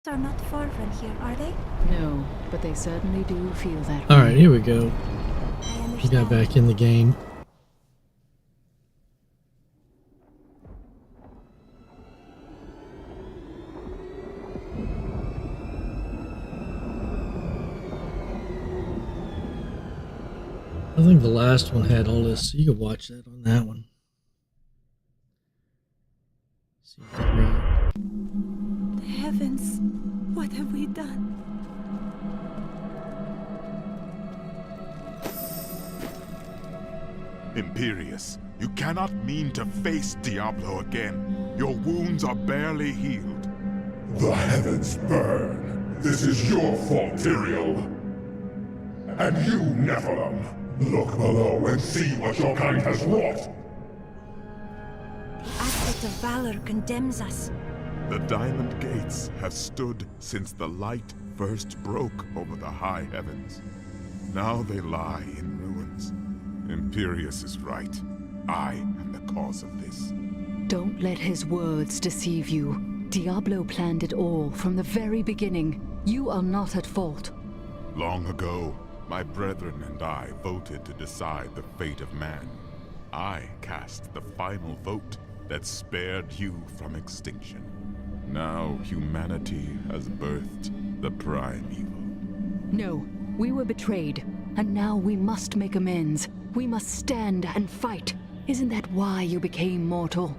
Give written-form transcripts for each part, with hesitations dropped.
are not far from here, are they? No, but they certainly do feel that All way. right, here we go. I We understand. got back in the game. I think the last one had all this, so you could watch that on that one. See if they read. The heavens, what have we done? Imperius, you cannot mean to face Diablo again. Your wounds are barely healed. The heavens burn. This is your fault, Tyrael. And you, Nephilim, look below and see what your kind has wrought. The aspect of valor condemns us. The Diamond Gates have stood since the light first broke over the high heavens. Now they lie in ruins. Imperius is right. I am the cause of this. Don't let his words deceive you. Diablo planned it all from the very beginning. You are not at fault. Long ago, my brethren and I voted to decide the fate of man. I cast the final vote that spared you from extinction. Now humanity has birthed the prime evil. No, we were betrayed, and now we must make amends. We must stand and fight. Isn't that why you became mortal?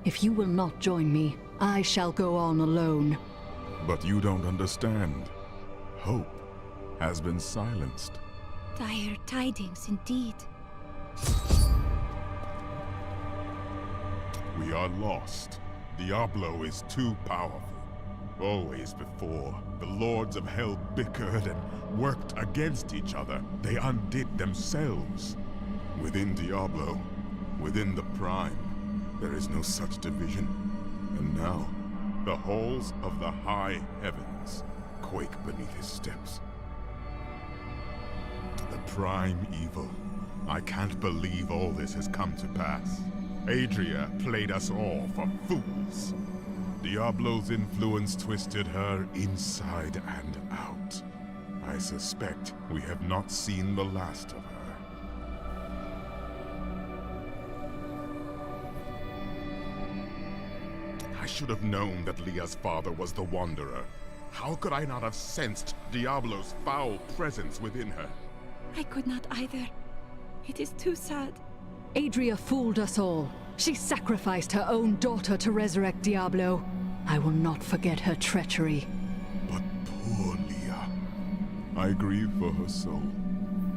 If you will not join me, I shall go on alone. But you don't understand. Hope has been silenced. Dire tidings indeed. We are lost. Diablo is too powerful. Always before, the lords of hell bickered and worked against each other. They undid themselves. Within Diablo, within the Prime, there is no such division. And now, the halls of the high heavens quake beneath his steps. The Prime evil. I can't believe all this has come to pass. Adria played us all for fools. Diablo's influence twisted her inside and out. I suspect we have not seen the last of her. I should have known that Leah's father was the Wanderer. How could I not have sensed Diablo's foul presence within her? I could not either. It is too sad. Adria fooled us all. She sacrificed her own daughter to resurrect Diablo. I will not forget her treachery. But poor Leah. I grieve for her soul.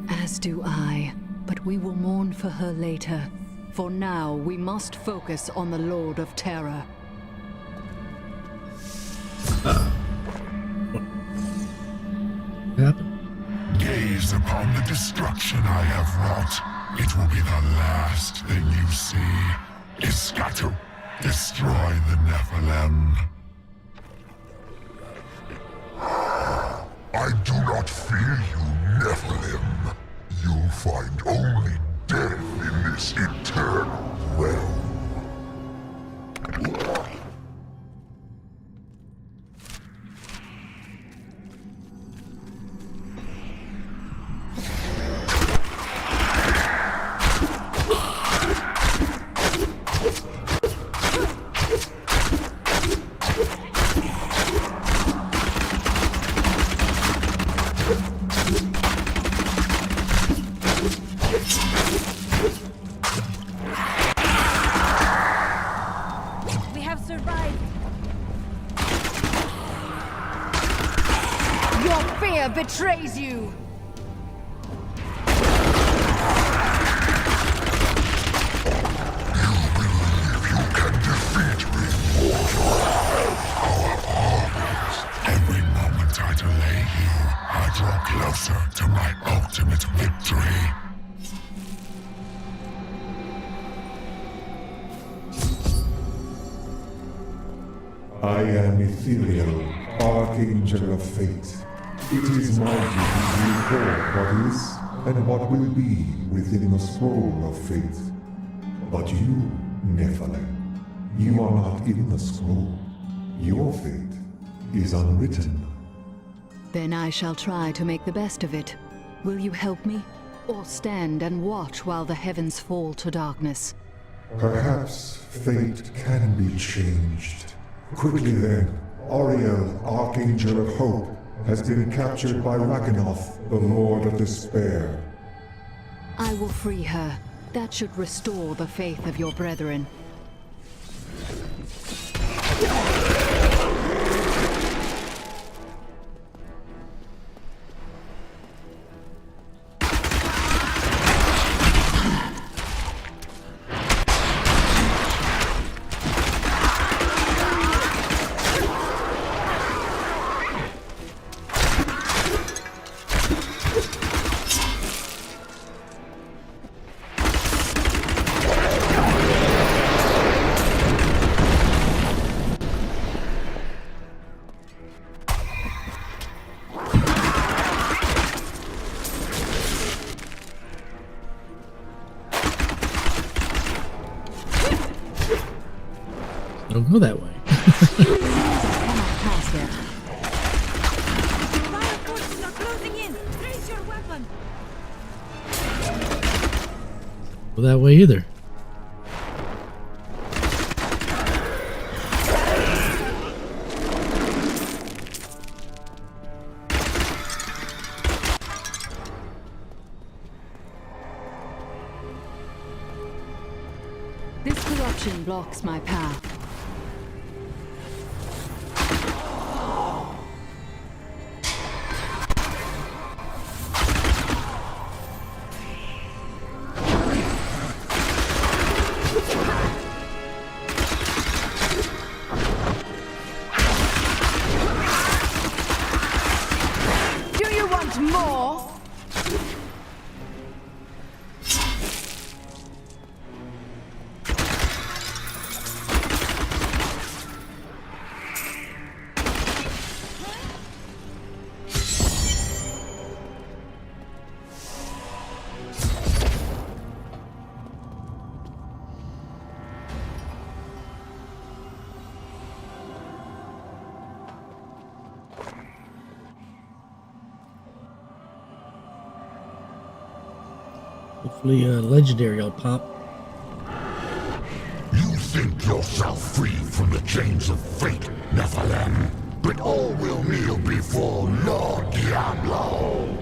As do I, but we will mourn for her later. For now, we must focus on the Lord of Terror. What happened? Gaze upon the destruction I have wrought. It will be the last thing you see. Iskatu, destroy the Nephilim. I do not fear you, Nephilim. You'll find only death in this eternal realm. We have survived. Your fear betrays you! Every moment I delay here, I draw closer to my ultimate victory. I am Ethereal, Archangel of Fate. It is my duty to record what is and what will be within the scroll of fate. But you, Nephilim, you are not in the scroll. Your fate is unwritten. Then I shall try to make the best of it. Will you help me? Or stand and watch while the heavens fall to darkness? Perhaps fate can be changed. Quickly then, Auriel, Archangel of Hope, has been captured by Rakanoth, the Lord of Despair. I will free her. That should restore the faith of your brethren. Don't go that way. Pass yet. Fire forces are closing in. Raise your weapon. Go that way either. This corruption blocks my path. Do you want more? Hopefully, legendary will pop. You think yourself free from the chains of fate, Nephilim, but all will kneel before Lord Diablo.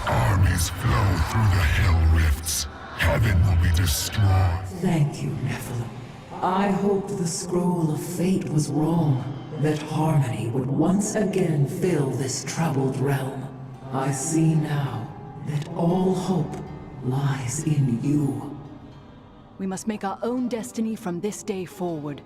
Armies flow through the hell rifts. Heaven will be destroyed. Thank you, Nephilim. I hoped the scroll of fate was wrong, that harmony would once again fill this troubled realm. I see now that all hope lies in you. We must make our own destiny from this day forward.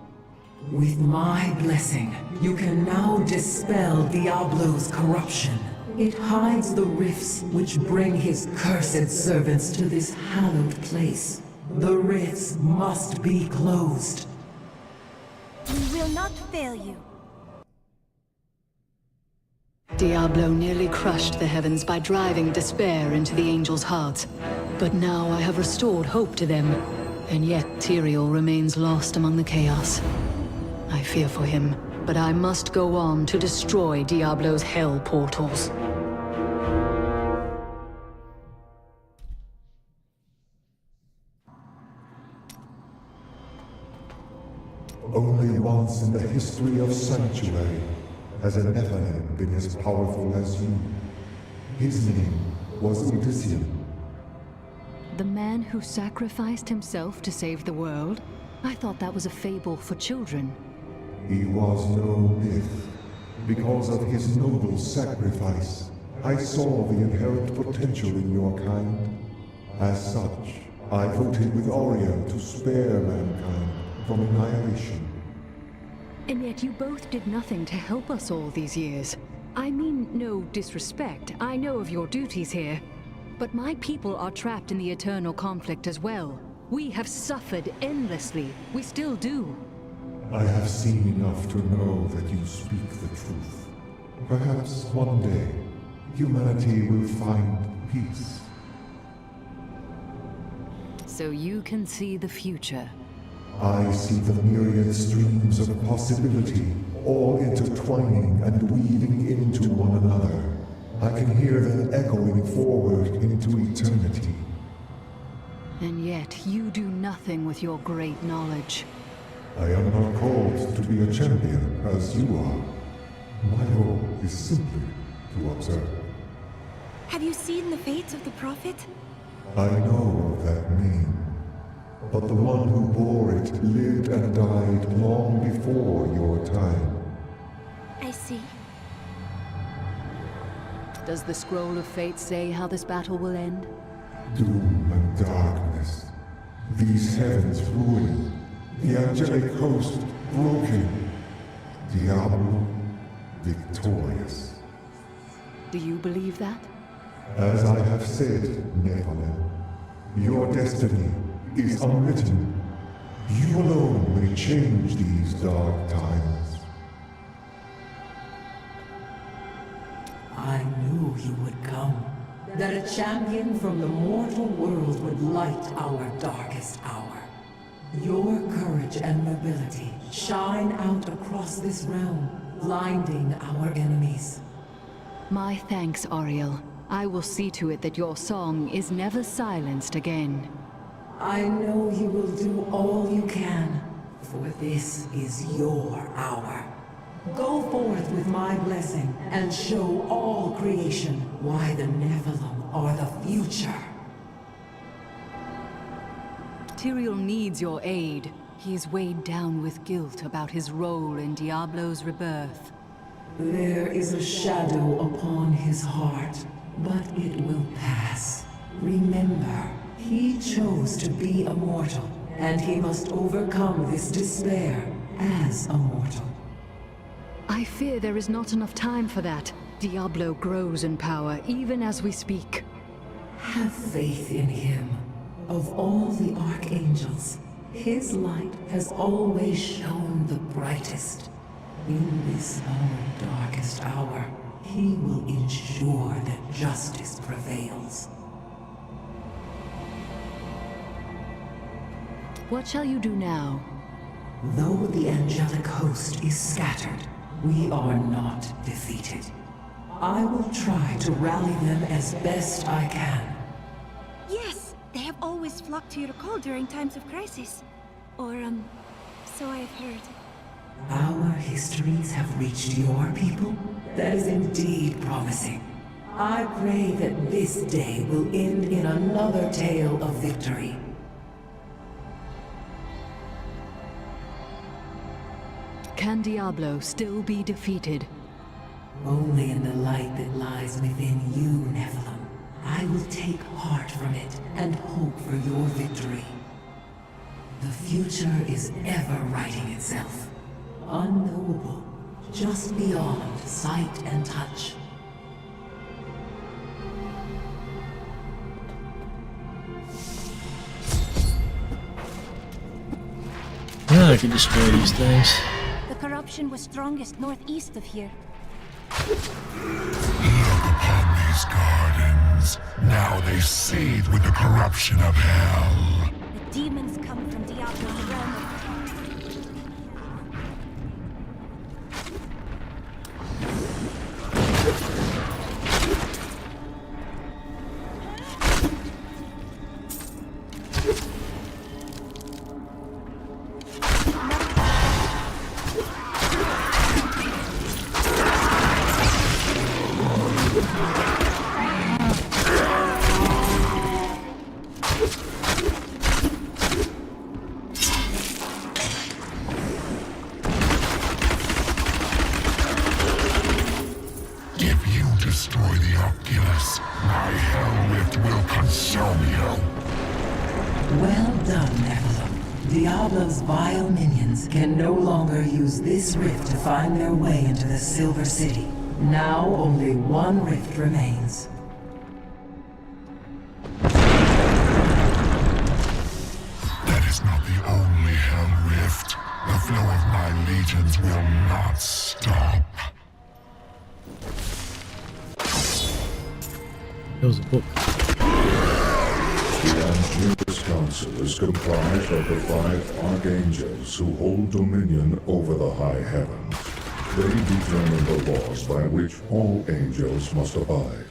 With my blessing, you can now dispel Diablo's corruption. It hides the rifts which bring his cursed servants to this hallowed place. The rifts must be closed. We will not fail you. Diablo nearly crushed the heavens by driving despair into the angels' hearts. But now I have restored hope to them, and yet Tyrael remains lost among the chaos. I fear for him, but I must go on to destroy Diablo's hell portals. Only once in the history of Sanctuary has a Nephilim been as powerful as you. His name was Odysseus. The man who sacrificed himself to save the world? I thought that was a fable for children. He was no myth. Because of his noble sacrifice, I saw the inherent potential in your kind. As such, I voted with Auriel to spare mankind from annihilation. And yet you both did nothing to help us all these years. I mean no disrespect. I know of your duties here. But my people are trapped in the eternal conflict as well. We have suffered endlessly. We still do. I have seen enough to know that you speak the truth. Perhaps one day, humanity will find peace. So you can see the future. I see the myriad streams of possibility, all intertwining and weaving into one another. I can hear them echoing forward into eternity. And yet you do nothing with your great knowledge. I am not called to be a champion as you are. My role is simply to observe. Have you seen the fate of the Prophet? I know of that name, but the one who bore it lived and died long before your time. I see. Does the Scroll of Fate say how this battle will end? Doom and darkness. These heavens ruined. The angelic host broken. Diablo victorious. Do you believe that? As I have said, Nephilim, your destiny is unwritten. You alone may change these dark times. I knew he would come. That a champion from the mortal world would light our darkest hour. Your courage and nobility shine out across this realm, blinding our enemies. My thanks, Ariel. I will see to it that your song is never silenced again. I know you will do all you can, for this is your hour. Go forth with my blessing and show all creation why the Nephilim are the future. Tyrael needs your aid. He is weighed down with guilt about his role in Diablo's rebirth. There is a shadow upon his heart, but it will pass. Remember, he chose to be a mortal, and he must overcome this despair as a mortal. I fear there is not enough time for that. Diablo grows in power even as we speak. Have faith in him. Of all the archangels, his light has always shone the brightest. In this our darkest hour, he will ensure that justice prevails. What shall you do now? Though the angelic host is scattered, we are not defeated. I will try to rally them as best I can. Yes, they have always flocked to your call during times of crisis. Or, so I have heard. Our histories have reached your people? That is indeed promising. I pray that this day will end in another tale of victory. Can Diablo still be defeated? Only in the light that lies within you, Nephilim. I will take heart from it and hope for your victory. The future is ever writing itself. Unknowable, just beyond sight and touch. Now I can destroy these things. The corruption was strongest northeast of here. Look upon these gardens. Now they seethe with the corruption of hell. The demons come from Diablo's realm of Destroy the Oculus. My hell rift will consume you. Well done, Nephilim. Diablo's vile minions can no longer use this rift to find their way into the Silver City. Now only one rift remains. That is not the only hell rift. The flow of my legions will not stop. That was a book. The Angelus Council is comprised of the 5 archangels who hold dominion over the high heavens. They determine the laws by which all angels must abide.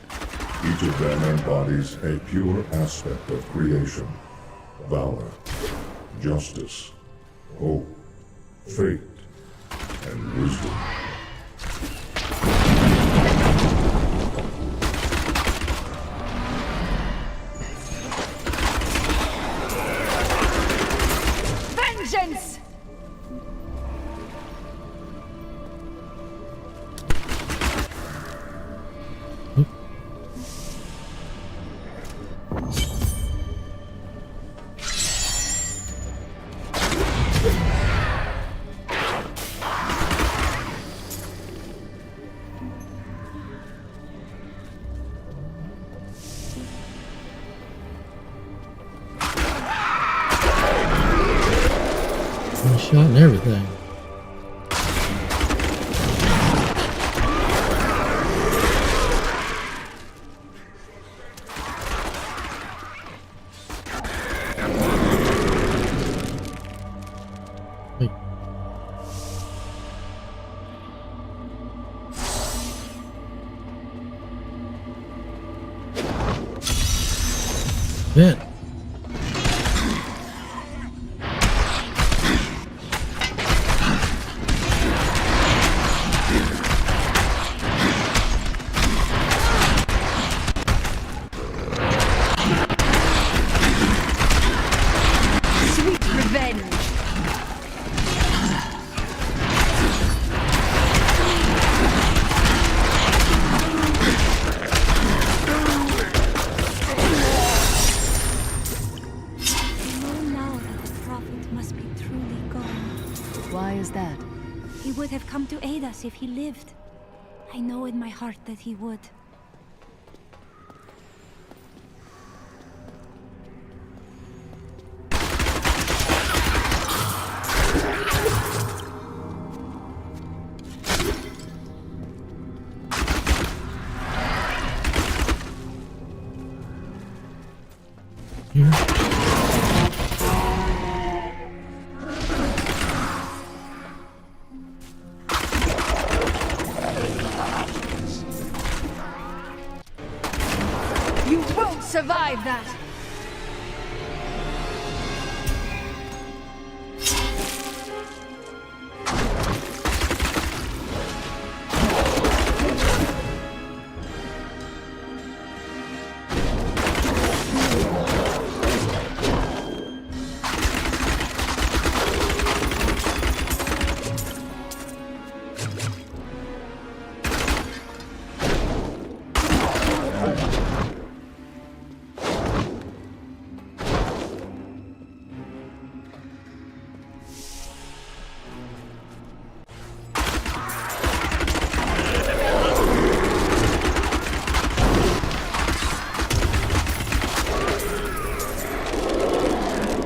Each of them embodies a pure aspect of creation: valor, justice, hope, fate, and wisdom. Vengeance! One shot and everything. Wait. Vent. Sweet revenge! I know now that the prophet must be truly gone. Why is that? He would have come to aid us if he lived. I know in my heart that he would. Here. You won't survive that!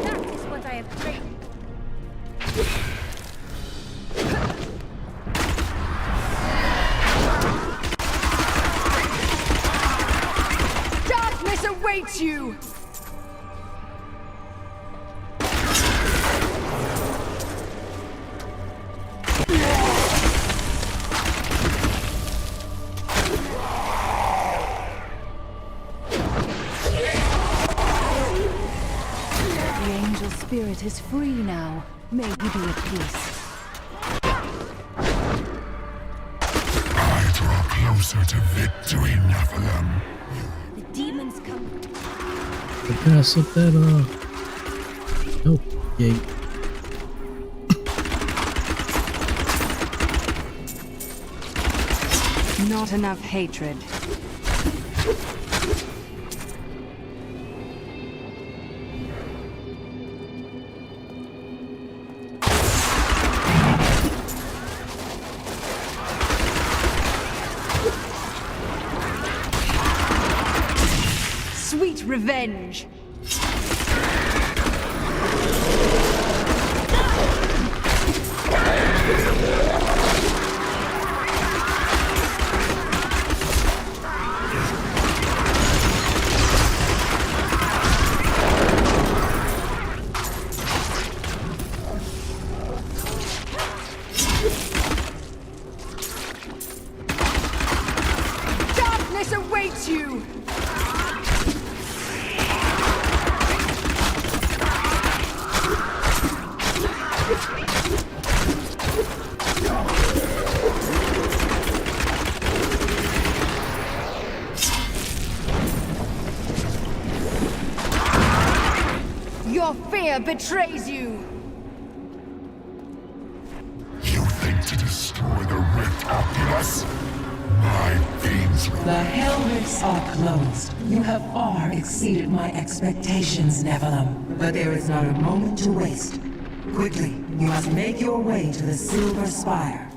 That is what I have prayed. Darkness awaits you! The angel spirit is free now. May he be at peace. I draw closer to victory, Nephilim. The demons come. But pass up that nope, gate. Not enough hatred. Sweet revenge! fear betrays you! You think to destroy the Rift Oculus? My fiends will... The Hell Rifts are closed. You have far exceeded my expectations, Nephilim. But there is not a moment to waste. Quickly, you must make your way to the Silver Spire.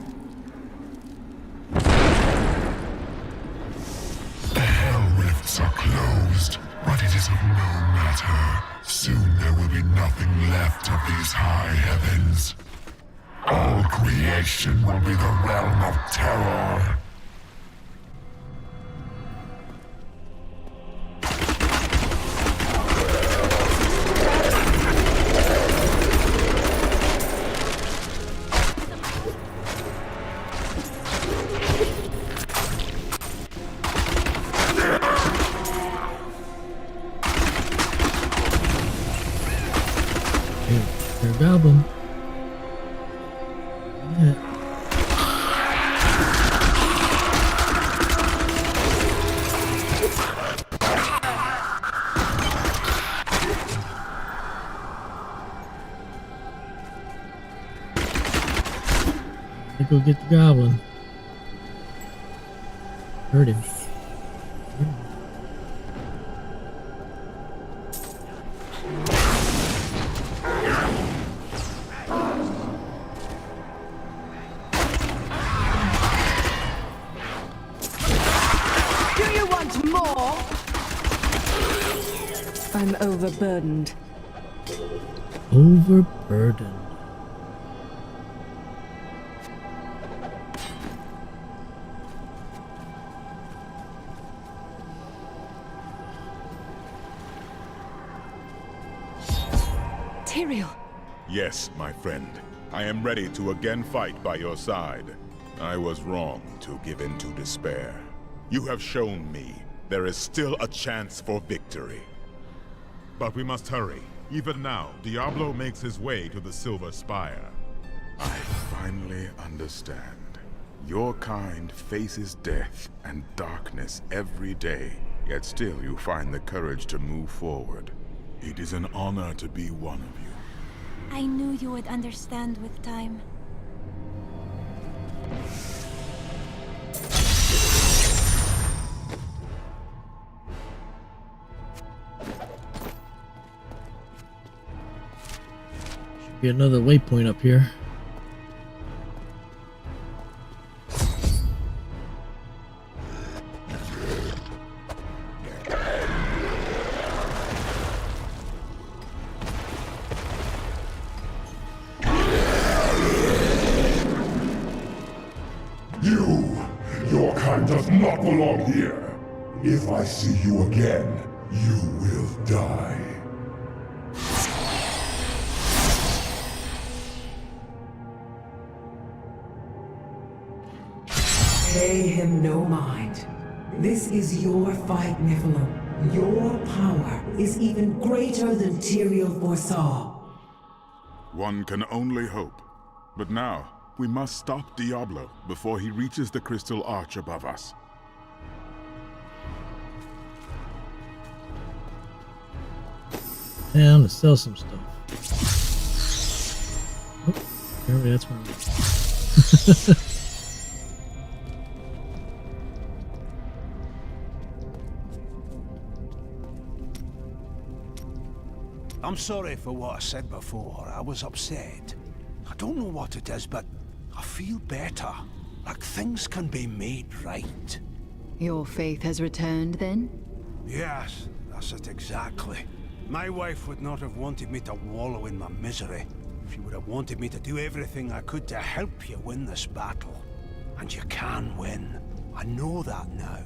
The Hell Rifts are closed, but it is of no matter. Soon there will be nothing left of these high heavens. All creation will be the realm of terror. They're a goblin. Yeah. Let's go get the goblin. Hurt him. Do you want more? I'm overburdened. Overburdened. Tyrael. Yes, my friend. I am ready to again fight by your side. I was wrong to give in to despair. You have shown me there is still a chance for victory. But we must hurry. Even now, Diablo makes his way to the Silver Spire. I finally understand. Your kind faces death and darkness every day, yet still you find the courage to move forward. It is an honor to be one of you. I knew you would understand with time. Should be another waypoint up here. Your kind does not belong here. If I see you again, you will die. Pay him no mind. This is your fight, Nephilim. Your power is even greater than Tyrael foresaw. One can only hope. But now, we must stop Diablo before he reaches the crystal arch above us. Yeah, I'm gonna sell some stuff. Oh, apparently that's where I'm at. I'm sorry for what I said before. I was upset. I don't know what it is, but I feel better. Like things can be made right. Your faith has returned, then? Yes, that's it exactly. My wife would not have wanted me to wallow in my misery. She would have wanted me to do everything I could to help you win this battle. And you can win. I know that now.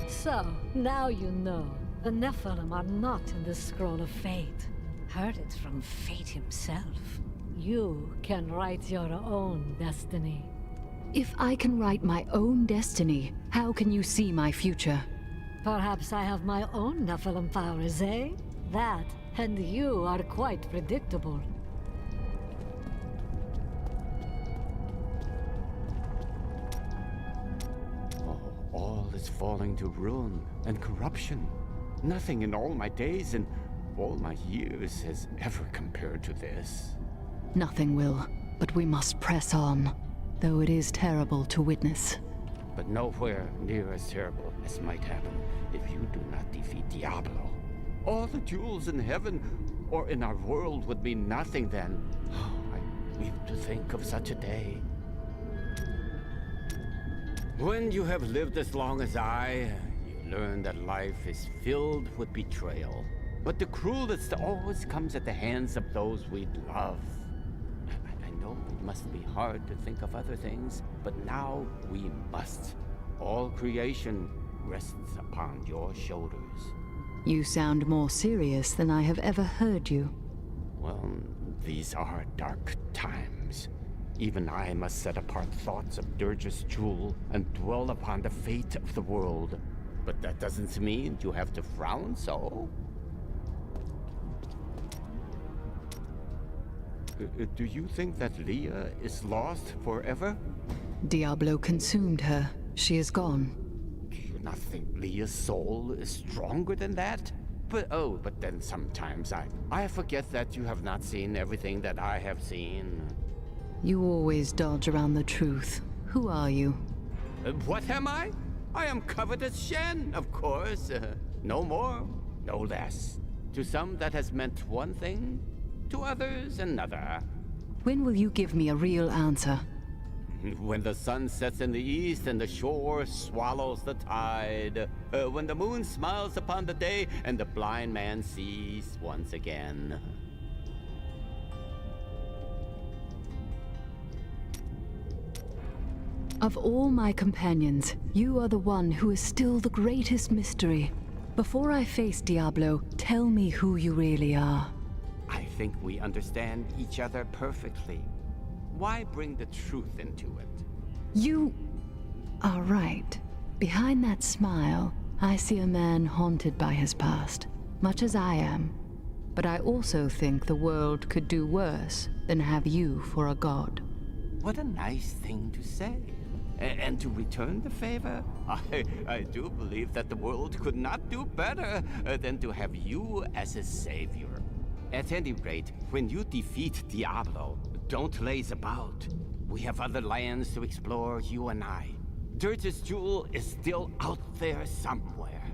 So, now you know. The Nephilim are not in the Scroll of Fate. Heard it from Fate himself. You can write your own destiny. If I can write my own destiny, how can you see my future? Perhaps I have my own Nephilim powers, eh? That, and you are quite predictable. falling to ruin and corruption. Nothing in all my days and all my years has ever compared to this. Nothing will, but we must press on, though it is terrible to witness. But nowhere near as terrible as might happen if you do not defeat Diablo. All the jewels in heaven or in our world would mean nothing then. I weep to think of such a day. When you have lived as long as I, you learn that life is filled with betrayal. But the cruelest always comes at the hands of those we love. I know it must be hard to think of other things, but now we must. All creation rests upon your shoulders. You sound more serious than I have ever heard you. Well, these are dark times. Even I must set apart thoughts of Dirge's jewel and dwell upon the fate of the world. But that doesn't mean you have to frown so. Do you think that Leah is lost forever? Diablo consumed her. She is gone. Do you not think Leah's soul is stronger than that? But then sometimes I forget that you have not seen everything that I have seen. You always dodge around the truth. Who are you? What am I? I am Covetous Shen, of course. No more, no less. To some that has meant one thing, to others another. When will you give me a real answer? When the sun sets in the east and the shore swallows the tide. When the moon smiles upon the day and the blind man sees once again. Of all my companions, you are the one who is still the greatest mystery. Before I face Diablo, tell me who you really are. I think we understand each other perfectly. Why bring the truth into it? You are right. Behind that smile, I see a man haunted by his past, much as I am. But I also think the world could do worse than have you for a god. What a nice thing to say. And to return the favor, I do believe that the world could not do better than to have you as a savior. At any rate, when you defeat Diablo, don't laze about. We have other lands to explore, you and I. Dirge's jewel is still out there somewhere.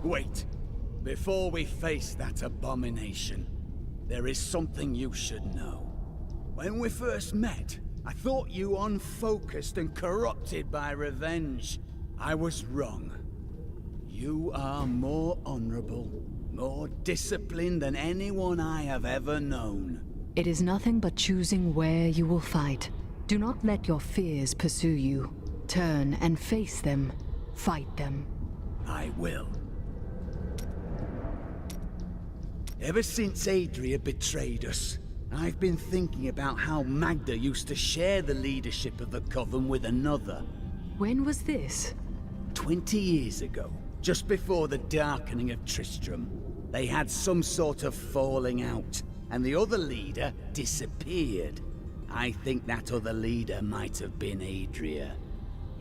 Wait. Before we face that abomination, there is something you should know. When we first met, I thought you unfocused and corrupted by revenge. I was wrong. You are more honorable, more disciplined than anyone I have ever known. It is nothing but choosing where you will fight. Do not let your fears pursue you. Turn and face them. Fight them. I will. Ever since Adria betrayed us, I've been thinking about how Magda used to share the leadership of the Coven with another. When was this? 20 years ago, just before the darkening of Tristram. They had some sort of falling out, and the other leader disappeared. I think that other leader might have been Adria.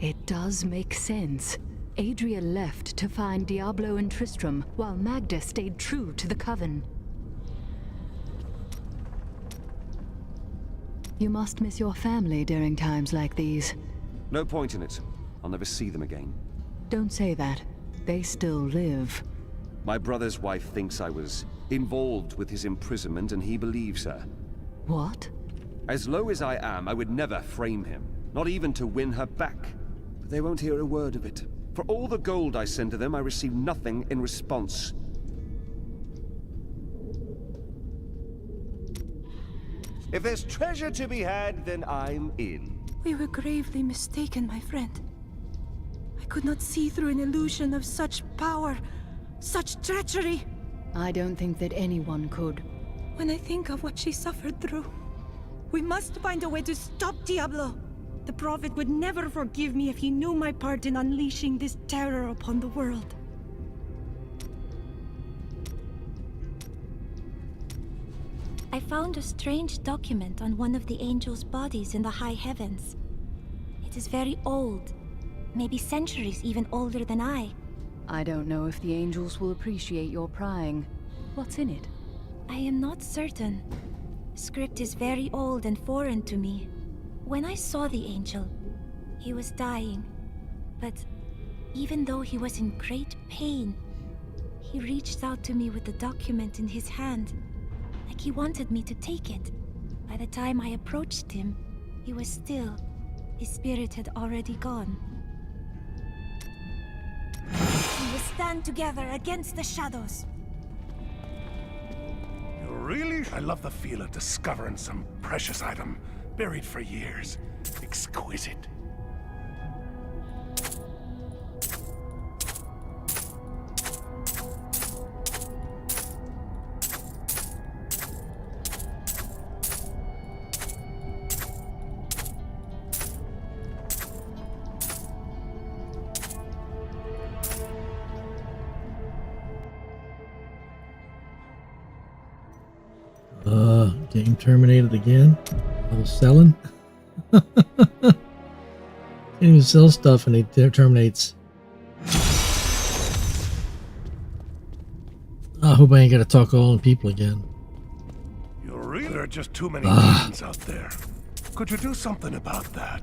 It does make sense. Adria left to find Diablo and Tristram, while Magda stayed true to the Coven. You must miss your family during times like these. No point in it. I'll never see them again. Don't say that. They still live. My brother's wife thinks I was involved with his imprisonment, and he believes her. What? As low as I am, I would never frame him, not even to win her back. But they won't hear a word of it. For all the gold I send to them, I receive nothing in response. If there's treasure to be had, then I'm in. We were gravely mistaken, my friend. I could not see through an illusion of such power, such treachery. I don't think that anyone could. When I think of what she suffered through, we must find a way to stop Diablo. The Prophet would never forgive me if he knew my part in unleashing this terror upon the world. I found a strange document on one of the angels' bodies in the high heavens. It is very old, maybe centuries even older than I. I don't know if the angels will appreciate your prying. What's in it? I am not certain. The script is very old and foreign to me. When I saw the angel, he was dying. But even though he was in great pain, he reached out to me with the document in his hand, like he wanted me to take it. By the time I approached him, he was still. His spirit had already gone. We will stand together against the shadows. Really? I love the feel of discovering some precious item buried for years. Exquisite. Game terminated again. I was selling. Can't even sell stuff and it terminates. I hope I ain't gotta talk to all the people again. You really? There are just too many demons out there. Could you do something about that?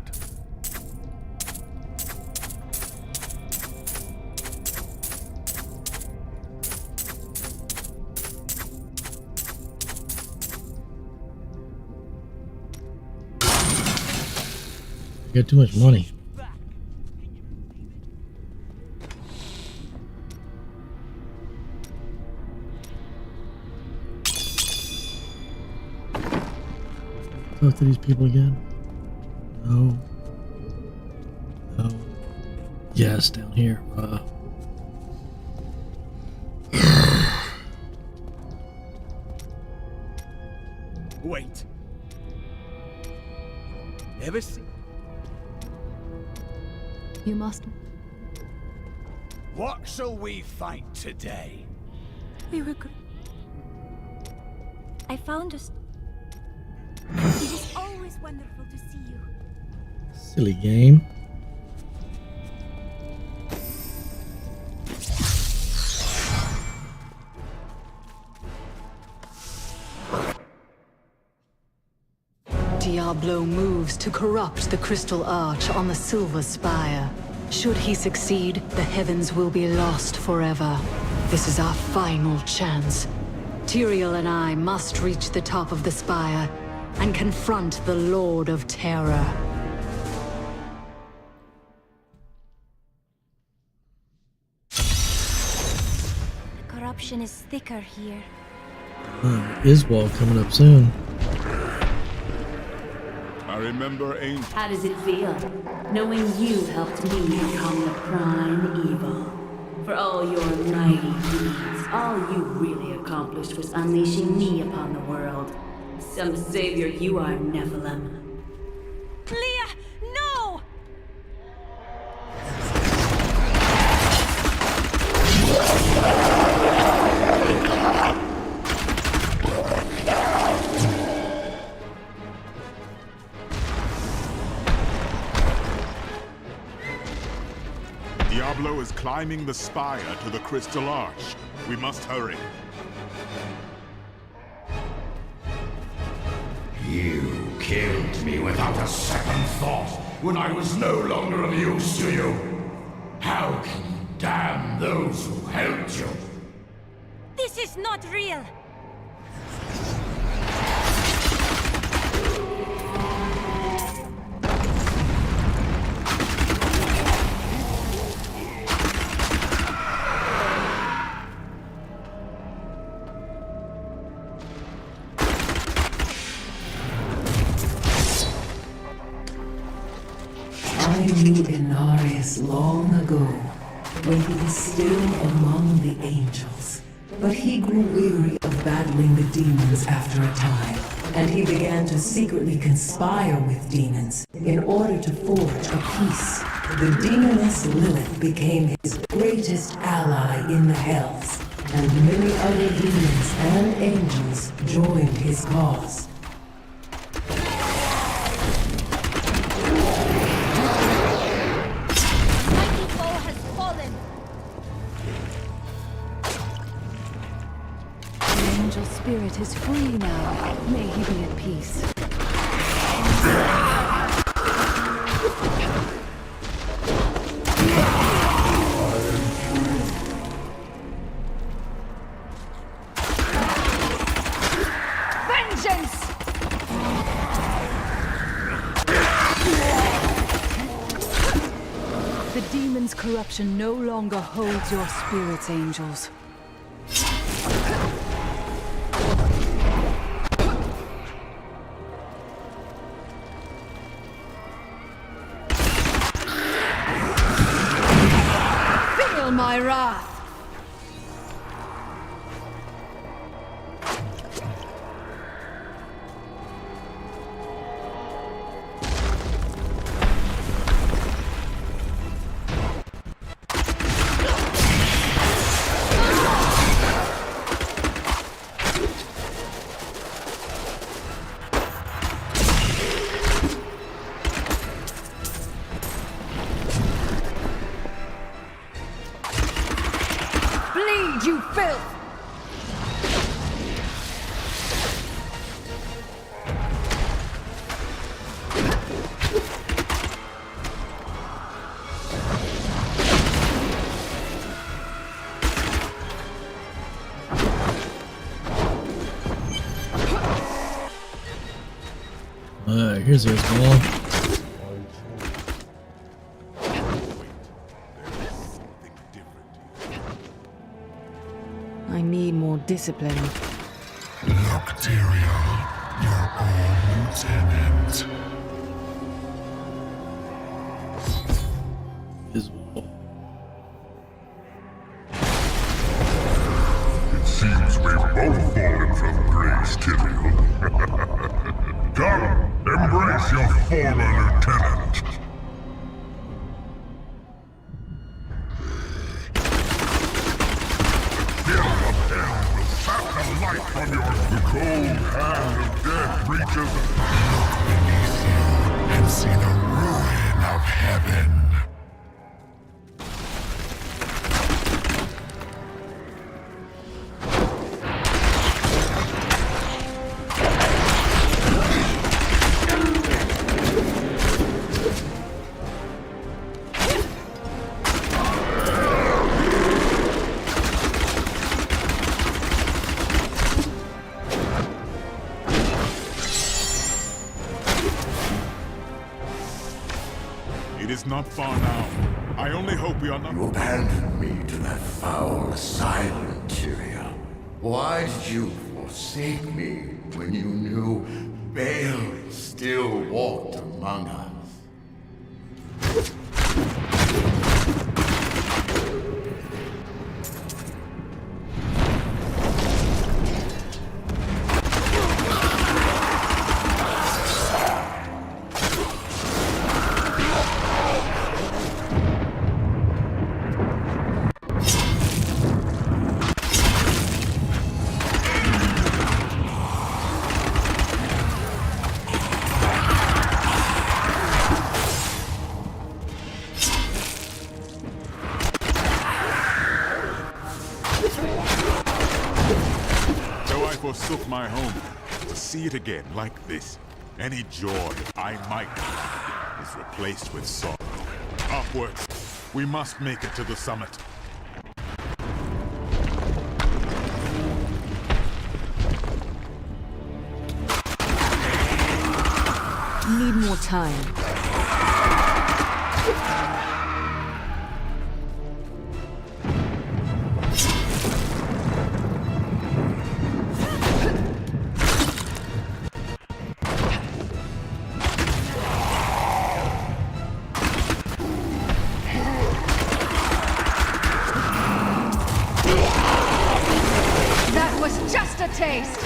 I got too much money. Talk to these people again? No. No. Yes, down here. Wait. Ever see? You must. What shall we fight today? We were I found us. It is always wonderful to see you. Silly game. Diablo moves to corrupt the crystal arch on the silver spire. Should he succeed, the heavens will be lost forever. This is our final chance. Tyrael and I must reach the top of the spire and confront the Lord of Terror. The corruption is thicker here. Iswal coming up soon. I remember Angel. How does it feel, knowing you helped me become the prime evil? For all your mighty deeds, all you really accomplished was unleashing me upon the world. Some savior you are, Nephilim. Leah, no! Diablo is climbing the spire to the Crystal Arch. We must hurry. You killed me without a second thought when I was no longer of use to you. How can you damn those who helped you? This is not real! I knew Inarius long ago, when he was still among the angels. But he grew weary of battling the demons after a time. and he began to secretly conspire with demons in order to forge a peace. The demoness Lilith became his greatest ally in the Hells, and many other demons and angels joined his cause. Mighty foe has fallen. The angel spirit is free now. May he be at peace. Vengeance! The demon's corruption no longer holds your spirits, angels. Feel my wrath! Bleed, you filth! Here's his ball. I need more discipline. Look, Tyrael, your old lieutenant. His ball. It seems we've both fallen from grace, Tyrael. Come, embrace your former lieutenant. From the cold hand of death reaches. Look beneath you and see the ruin of heaven. It is not far now. I only hope we are not... You abandoned me to that foul asylum, Tyrael. Why did you forsake me when you knew Baal still walked among us? Forsook my home to see it again like this. Any joy I might have is replaced with sorrow. Upwards, we must make it to the summit. Need more time. That was just a taste.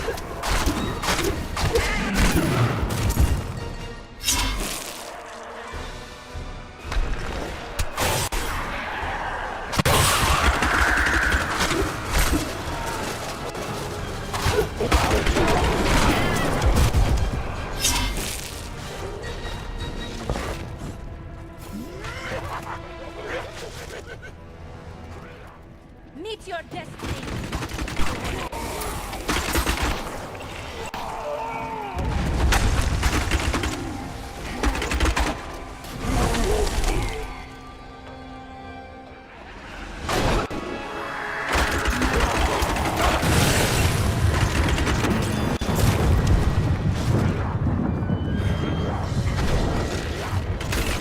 Meet your destiny.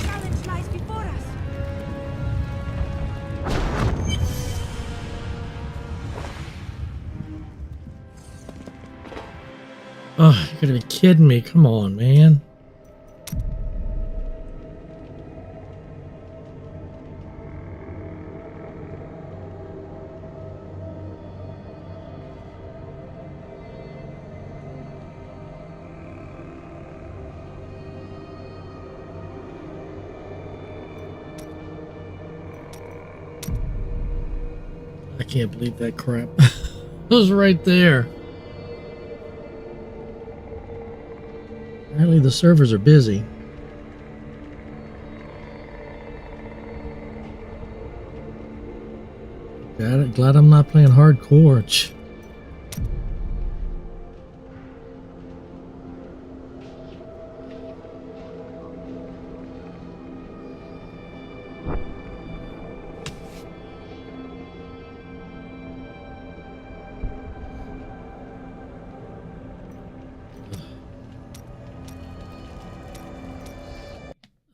Challenge lies before us. Oh, you gotta be kidding me. Come on, man. I can't believe that crap. It was right there. Apparently the servers are busy. Got it. Glad I'm not playing hardcore.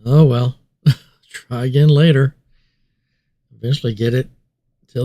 Oh well. Try again later. Eventually get it.